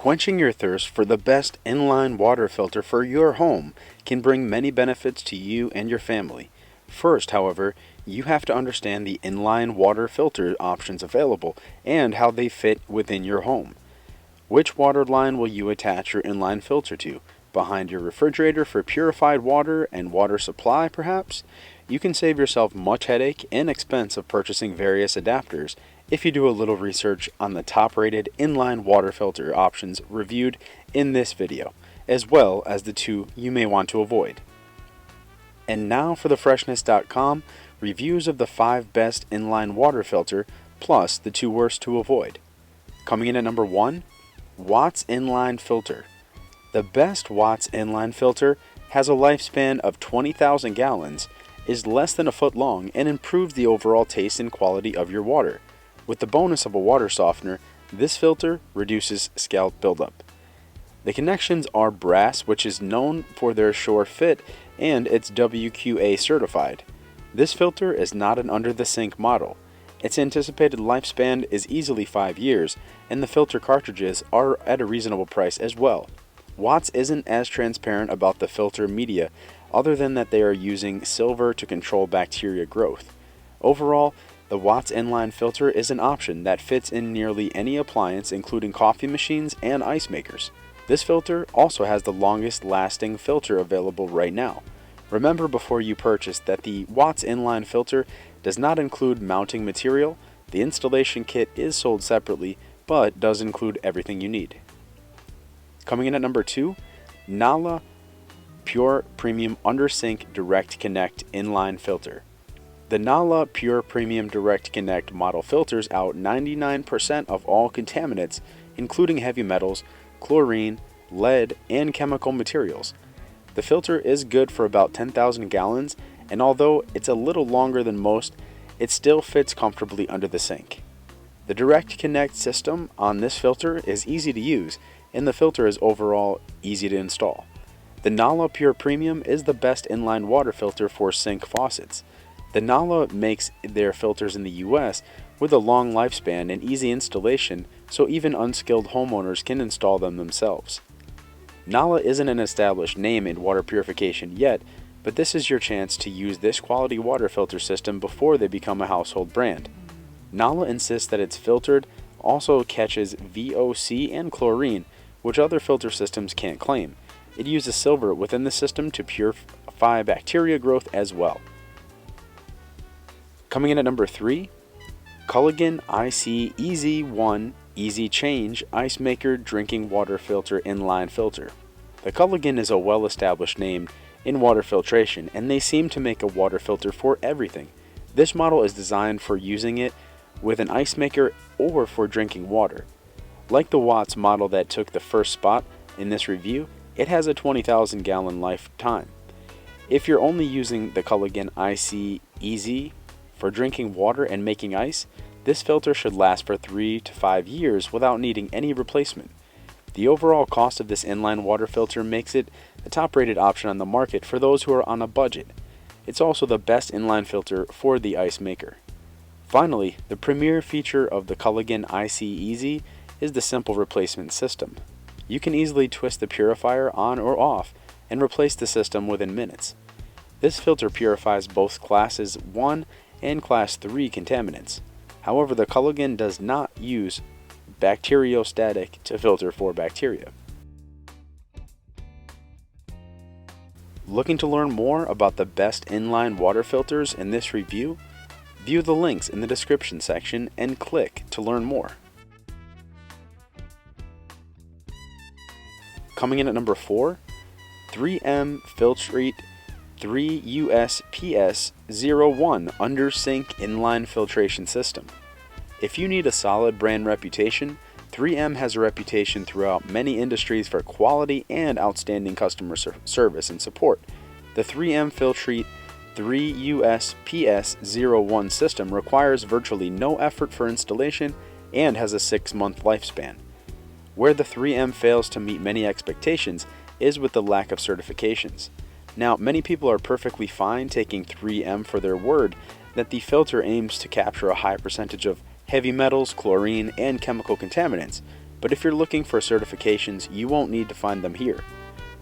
Quenching your thirst for the best inline water filter for your home can bring many benefits to you and your family. First, however, you have to understand the inline water filter options available and how they fit within your home. Which water line will you attach your inline filter to? Behind your refrigerator for purified water and water supply, perhaps? You can save yourself much headache and expense of purchasing various adapters if you do a little research on the top-rated inline water filter options reviewed in this video, as well as the two you may want to avoid. And now for the Freshness.com reviews of the 5 best inline water filter plus the 2 worst to avoid. Coming in at number 1, Watts Inline Filter. The best Watts Inline Filter has a lifespan of 20,000 gallons, is less than a foot long, and improves the overall taste and quality of your water. With the bonus of a water softener, this filter reduces scalp buildup. The connections are brass, which is known for their sure fit, and it's WQA certified. This filter is not an under-the-sink model. Its anticipated lifespan is easily 5 years, and the filter cartridges are at a reasonable price as well. Watts isn't as transparent about the filter media other than that they are using silver to control bacteria growth. Overall, the Watts Inline Filter is an option that fits in nearly any appliance, including coffee machines and ice makers. This filter also has the longest lasting filter available right now. Remember before you purchase that the Watts Inline Filter does not include mounting material. The installation kit is sold separately, but does include everything you need. Coming in at number 2, Nahla Pure Premium Under Sink Direct Connect Inline Filter. The Nahla Pure Premium Direct Connect model filters out 99% of all contaminants, including heavy metals, chlorine, lead, and chemical materials. The filter is good for about 10,000 gallons, and although it's a little longer than most, it still fits comfortably under the sink. The Direct Connect system on this filter is easy to use, and the filter is overall easy to install. The Nahla Pure Premium is the best inline water filter for sink faucets. The Nahla makes their filters in the US with a long lifespan and easy installation, so even unskilled homeowners can install them themselves. Nahla isn't an established name in water purification yet, but this is your chance to use this quality water filter system before they become a household brand. Nahla insists that its filtered also catches VOC and chlorine, which other filter systems can't claim. It uses silver within the system to purify bacteria growth as well. Coming in at number 3, Culligan IC Easy 1 Easy Change Icemaker Drinking Water Filter Inline Filter. The Culligan is a well-established name in water filtration, and they seem to make a water filter for everything. This model is designed for using it with an ice maker or for drinking water. Like the Watts model that took the first spot in this review, it has a 20,000 gallon lifetime. If you're only using the Culligan IC Easy for drinking water and making ice, this filter should last for 3 to 5 years without needing any replacement. The overall cost of this inline water filter makes it the top-rated option on the market for those who are on a budget. It's also the best inline filter for the ice maker. Finally, the premier feature of the Culligan IC Easy is the simple replacement system. You can easily twist the purifier on or off and replace the system within minutes. This filter purifies both classes 1 and class 3 contaminants. However, the Culligan does not use bacteriostatic to filter for bacteria. Looking to learn more about the best inline water filters in this review? View the links in the description section and click to learn more. Coming in at number 4, 3M Filtrete 3 USPS01 Under Sink Inline Filtration System. If you need a solid brand reputation, 3M has a reputation throughout many industries for quality and outstanding customer service and support. The 3M Filtrete 3 USPS01 system requires virtually no effort for installation and has a 6-month lifespan. Where the 3M fails to meet many expectations is with the lack of certifications. Now, many people are perfectly fine taking 3M for their word that the filter aims to capture a high percentage of heavy metals, chlorine, and chemical contaminants, but if you're looking for certifications, you won't need to find them here.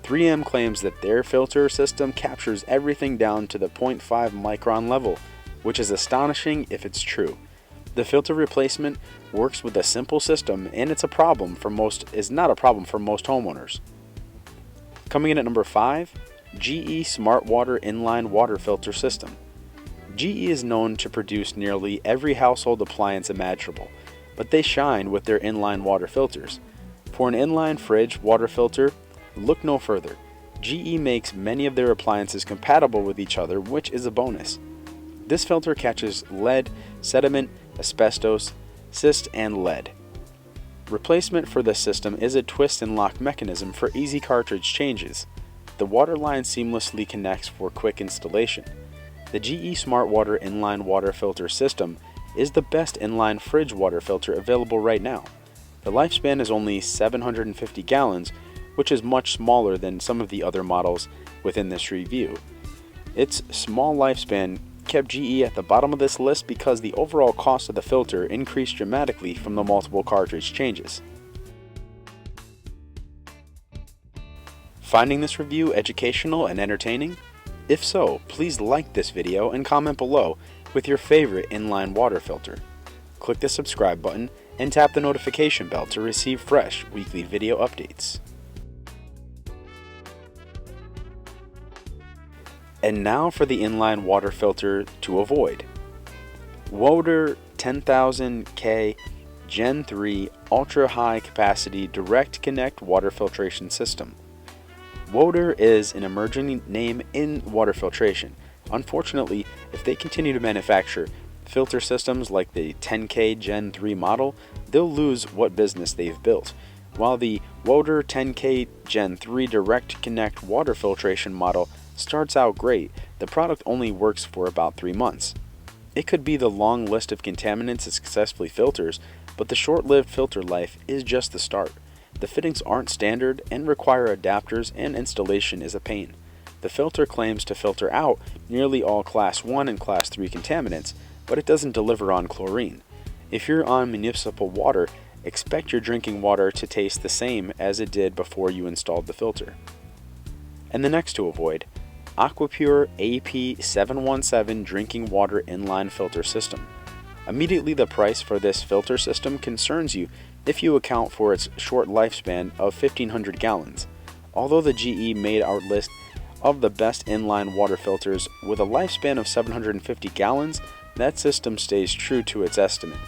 3M claims that their filter system captures everything down to the 0.5 micron level, which is astonishing if it's true. The filter replacement works with a simple system, and it's not a problem for most homeowners. Coming in at number 5, GE SmartWater Inline Water Filter System. GE is known to produce nearly every household appliance imaginable, but they shine with their inline water filters. For an inline fridge water filter, look no further. GE makes many of their appliances compatible with each other, which is a bonus. This filter catches lead, sediment, asbestos, cyst, and lead. Replacement for this system is a twist and lock mechanism for easy cartridge changes. The water line seamlessly connects for quick installation. The GE SmartWater Inline Water Filter System is the best inline fridge water filter available right now. The lifespan is only 750 gallons, which is much smaller than some of the other models within this review. Its small lifespan kept GE at the bottom of this list because the overall cost of the filter increased dramatically from the multiple cartridge changes. Finding this review educational and entertaining? If so, please like this video and comment below with your favorite inline water filter. Click the subscribe button and tap the notification bell to receive fresh weekly video updates. And now for the inline water filter to avoid. Woder 10,000K Gen 3 Ultra High Capacity Direct Connect Water Filtration System. Woder is an emerging name in water filtration. Unfortunately, if they continue to manufacture filter systems like the 10K Gen 3 model, they'll lose what business they've built. While the Woder 10K Gen 3 Direct Connect water filtration model starts out great, the product only works for about 3 months. It could be the long list of contaminants it successfully filters, but the short-lived filter life is just the start. The fittings aren't standard and require adapters, and installation is a pain. The filter claims to filter out nearly all Class 1 and Class 3 contaminants, but it doesn't deliver on chlorine. If you're on municipal water, expect your drinking water to taste the same as it did before you installed the filter. And the next to avoid, AquaPure AP717 Drinking Water Inline Filter System. Immediately, the price for this filter system concerns you if you account for its short lifespan of 1,500 gallons. Although the GE made our list of the best inline water filters with a lifespan of 750 gallons, that system stays true to its estimate.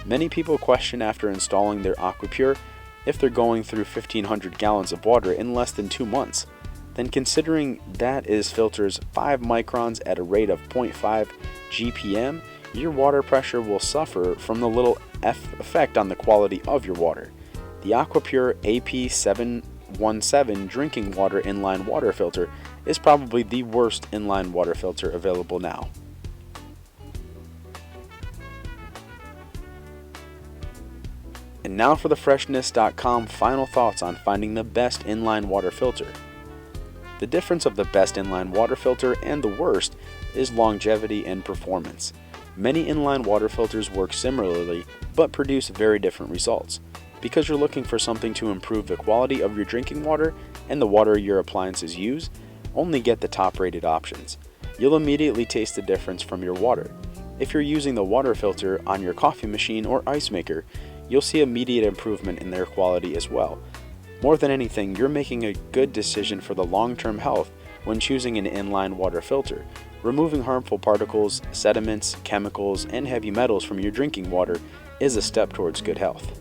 Many people question after installing their AquaPure if they're going through 1,500 gallons of water in less than 2 months. Then considering that is filters 5 microns at a rate of 0.5 GPM, your water pressure will suffer from the little effect on the quality of your water. The AquaPure AP717 Drinking Water Inline Water Filter is probably the worst inline water filter available now. And now for the Freshness.com final thoughts on finding the best inline water filter. The difference of the best inline water filter and the worst is longevity and performance. Many inline water filters work similarly but produce very different results. Because you're looking for something to improve the quality of your drinking water and the water your appliances use, only get the top-rated options. You'll immediately taste the difference from your water. If you're using the water filter on your coffee machine or Icemaker, you'll see immediate improvement in their quality as well. More than anything, you're making a good decision for the long-term health when choosing an inline water filter. Removing harmful particles, sediments, chemicals, and heavy metals from your drinking water is a step towards good health.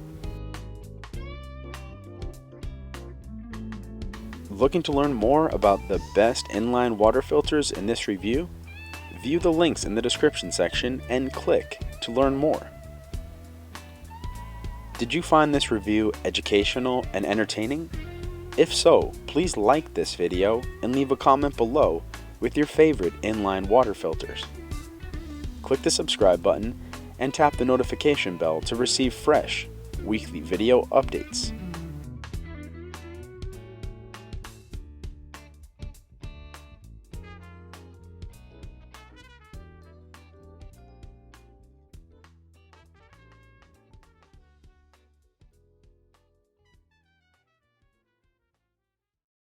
Looking to learn more about the best inline water filters in this review? View the links in the description section and click to learn more. Did you find this review educational and entertaining? If so, please like this video and leave a comment below with your favorite inline water filters. Click the subscribe button and tap the notification bell to receive fresh weekly video updates.